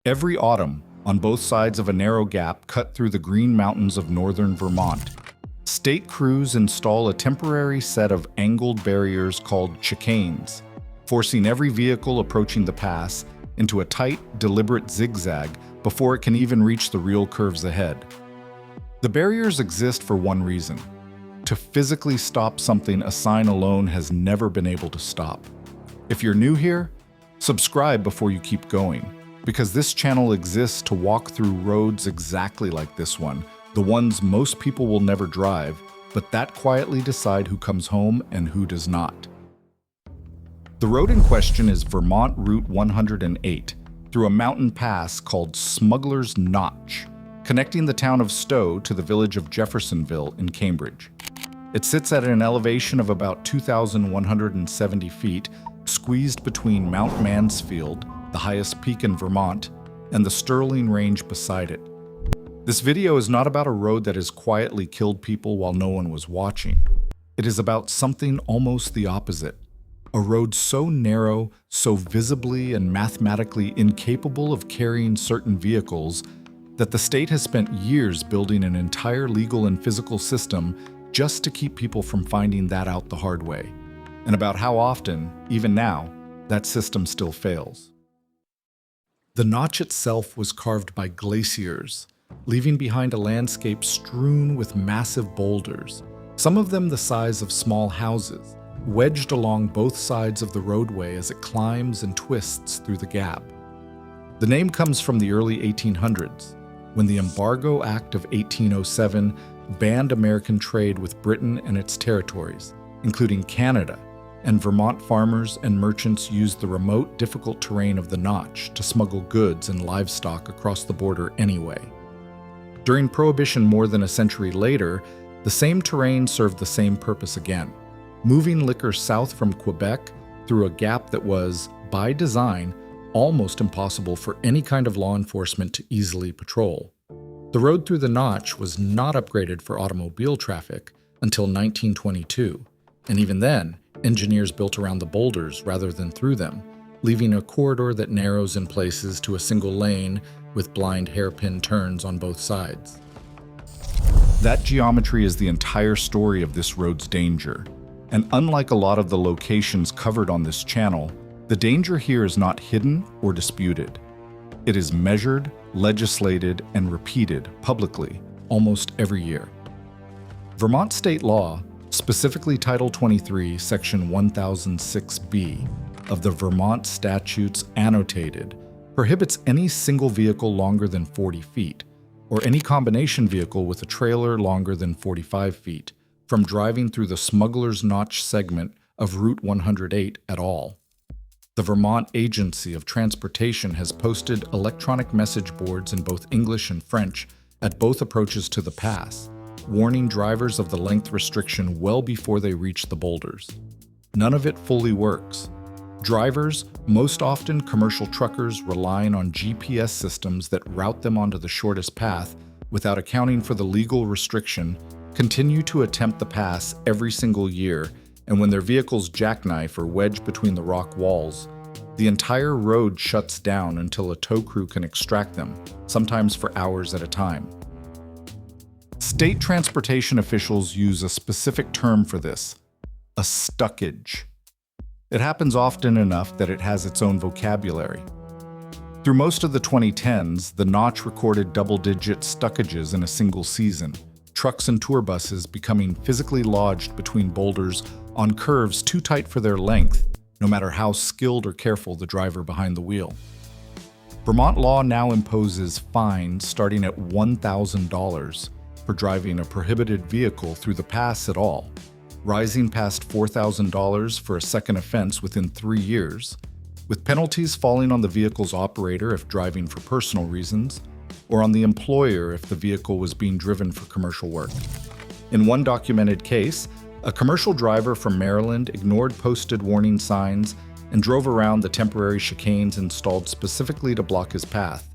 Every autumn, on both sides of a narrow gap cut through the Green Mountains of northern Vermont, state crews install a temporary set of angled barriers called chicanes, forcing every vehicle approaching the pass into a tight, deliberate zigzag before it can even reach the real curves ahead. The barriers exist for one reason: to physically stop something a sign alone has never been able to stop. If you're new here, subscribe before you keep going, because this channel exists to walk through roads exactly like this one, the ones most people will never drive, but that quietly decide who comes home and who does not. The road in question is Vermont Route 108, through a mountain pass called Smugglers Notch, connecting the town of Stowe to the village of Jeffersonville in Cambridge. It sits at an elevation of about 2,170 feet, squeezed between Mount Mansfield, the highest peak in Vermont, and the Sterling Range beside it. This video is not about a road that has quietly killed people while no one was watching. It is about something almost the opposite. A road so narrow, so visibly and mathematically incapable of carrying certain vehicles, that the state has spent years building an entire legal and physical system just to keep people from finding that out the hard way, and about how often, even now, that system still fails. The notch itself was carved by glaciers, leaving behind a landscape strewn with massive boulders, some of them the size of small houses, wedged along both sides of the roadway as it climbs and twists through the gap. The name comes from the early 1800s, when the Embargo Act of 1807 banned American trade with Britain and its territories, including Canada, and Vermont farmers and merchants used the remote, difficult terrain of the Notch to smuggle goods and livestock across the border anyway. During Prohibition more than a century later, the same terrain served the same purpose again, moving liquor south from Quebec through a gap that was, by design, almost impossible for any kind of law enforcement to easily patrol. The road through the Notch was not upgraded for automobile traffic until 1922, and even then, engineers built around the boulders rather than through them, leaving a corridor that narrows in places to a single lane with blind hairpin turns on both sides. That geometry is the entire story of this road's danger, and unlike a lot of the locations covered on this channel, the danger here is not hidden or disputed. It is measured, legislated, and repeated publicly almost every year. Vermont state law, specifically Title 23, Section 1006B of the Vermont Statutes Annotated, prohibits any single vehicle longer than 40 feet, or any combination vehicle with a trailer longer than 45 feet, from driving through the Smugglers Notch segment of Route 108 at all. The Vermont Agency of Transportation has posted electronic message boards in both English and French at both approaches to the pass, warning drivers of the length restriction well before they reach the boulders. None of it fully works. Drivers, most often commercial truckers relying on GPS systems that route them onto the shortest path without accounting for the legal restriction, continue to attempt the pass every single year, and when their vehicles jackknife or wedge between the rock walls, the entire road shuts down until a tow crew can extract them, sometimes for hours at a time. State transportation officials use a specific term for this: a stuckage. It happens often enough that it has its own vocabulary. Through most of the 2010s, the Notch recorded double-digit stuckages in a single season, trucks and tour buses becoming physically lodged between boulders on curves too tight for their length, no matter how skilled or careful the driver behind the wheel. Vermont law now imposes fines starting at $1,000 for driving a prohibited vehicle through the pass at all, rising past $4,000 for a second offense within 3 years, with penalties falling on the vehicle's operator if driving for personal reasons, or on the employer if the vehicle was being driven for commercial work. In one documented case, a commercial driver from Maryland ignored posted warning signs and drove around the temporary chicanes installed specifically to block his path,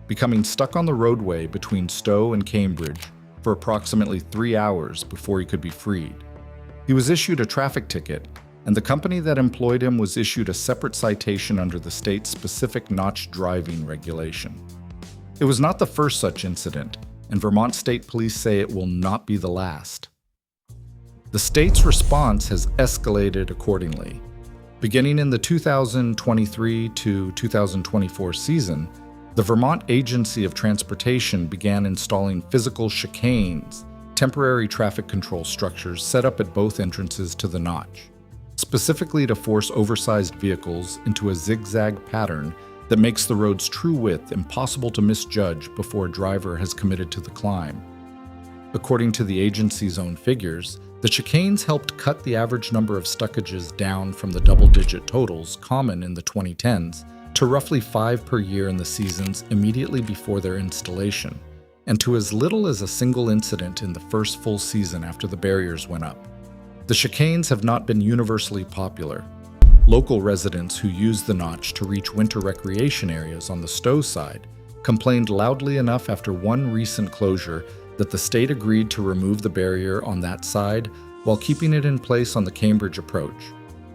becoming stuck on the roadway between Stowe and Cambridge for approximately 3 hours before he could be freed. He was issued a traffic ticket and the company that employed him was issued a separate citation under the state's specific notch driving regulation. It was not the first such incident, and Vermont State Police say it will not be the last. The state's response has escalated accordingly. Beginning in the 2023 to 2024 season, the Vermont Agency of Transportation began installing physical chicanes, temporary traffic control structures set up at both entrances to the notch, specifically to force oversized vehicles into a zigzag pattern that makes the road's true width impossible to misjudge before a driver has committed to the climb. According to the agency's own figures, the chicanes helped cut the average number of stuckages down from the double-digit totals common in the 2010s to roughly 5 per year in the seasons immediately before their installation, and to as little as a single incident in the first full season after the barriers went up. The chicanes have not been universally popular. Local residents who use the notch to reach winter recreation areas on the Stowe side complained loudly enough after one recent closure that the state agreed to remove the barrier on that side while keeping it in place on the Cambridge approach.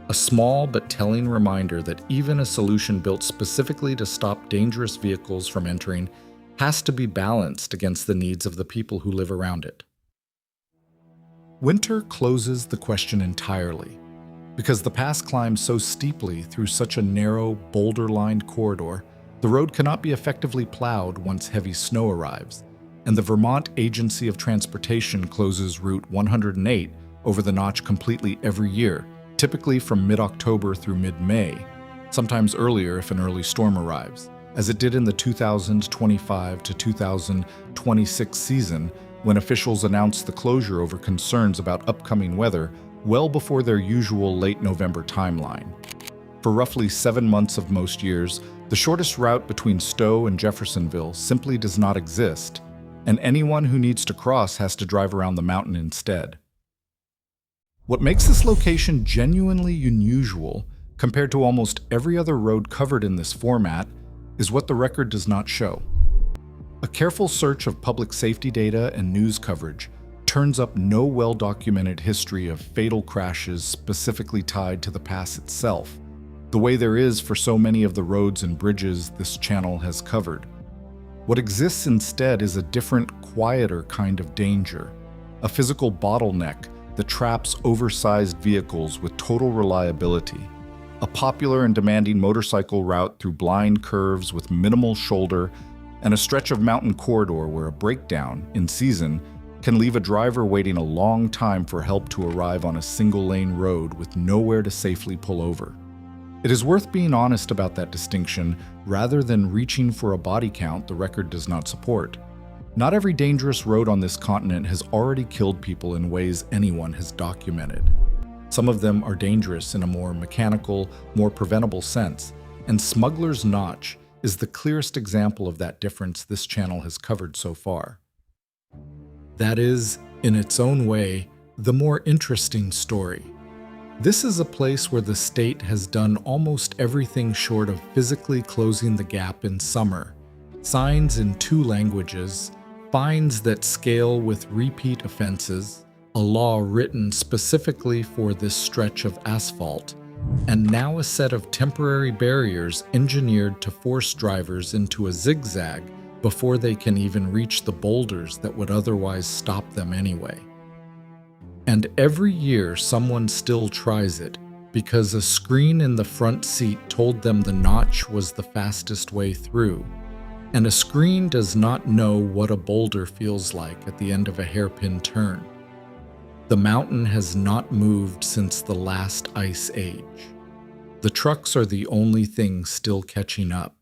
A small but telling reminder that even a solution built specifically to stop dangerous vehicles from entering has to be balanced against the needs of the people who live around it. Winter closes the question entirely. Because the pass climbs so steeply through such a narrow, boulder-lined corridor, the road cannot be effectively plowed once heavy snow arrives, and the Vermont Agency of Transportation closes Route 108 over the notch completely every year, typically from mid-October through mid-May, sometimes earlier if an early storm arrives, as it did in the 2025 to 2026 season when officials announced the closure over concerns about upcoming weather well before their usual late November timeline. For roughly 7 months of most years, the shortest route between Stowe and Jeffersonville simply does not exist, and anyone who needs to cross has to drive around the mountain instead. What makes this location genuinely unusual, compared to almost every other road covered in this format, is what the record does not show. A careful search of public safety data and news coverage turns up no well-documented history of fatal crashes specifically tied to the pass itself, the way there is for so many of the roads and bridges this channel has covered. What exists instead is a different, quieter kind of danger, a physical bottleneck that traps oversized vehicles with total reliability, a popular and demanding motorcycle route through blind curves with minimal shoulder, and a stretch of mountain corridor where a breakdown, in season, can leave a driver waiting a long time for help to arrive on a single-lane road with nowhere to safely pull over. It is worth being honest about that distinction rather than reaching for a body count the record does not support. Not every dangerous road on this continent has already killed people in ways anyone has documented. Some of them are dangerous in a more mechanical, more preventable sense, and Smugglers Notch is the clearest example of that difference this channel has covered so far. That is, in its own way, the more interesting story. This is a place where the state has done almost everything short of physically closing the gap in summer. Signs in 2 languages, fines that scale with repeat offenses, a law written specifically for this stretch of asphalt, and now a set of temporary barriers engineered to force drivers into a zigzag before they can even reach the boulders that would otherwise stop them anyway. And every year someone still tries it because a screen in the front seat told them the notch was the fastest way through, and a screen does not know what a boulder feels like at the end of a hairpin turn. The mountain has not moved since the last ice age. The trucks are the only thing still catching up.